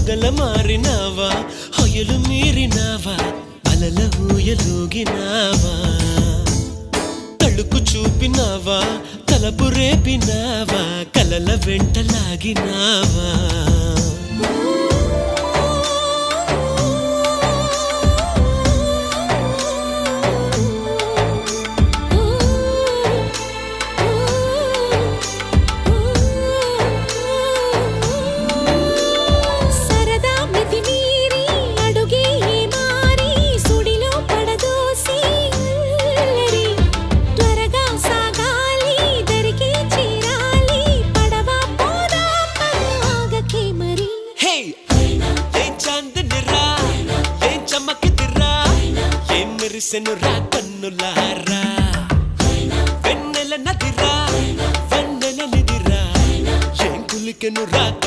పొగల మారినావా హొయలు మీరినావా అలల ఊయలూగినావా తళుకు చూపినావా తలపు రేపినావా కలల వెంటలాగినావా మెరిసెనురా కన్నులారా వెన్నెల నదిరా వెన్నెల నిదిరా ఏం కులికెనురా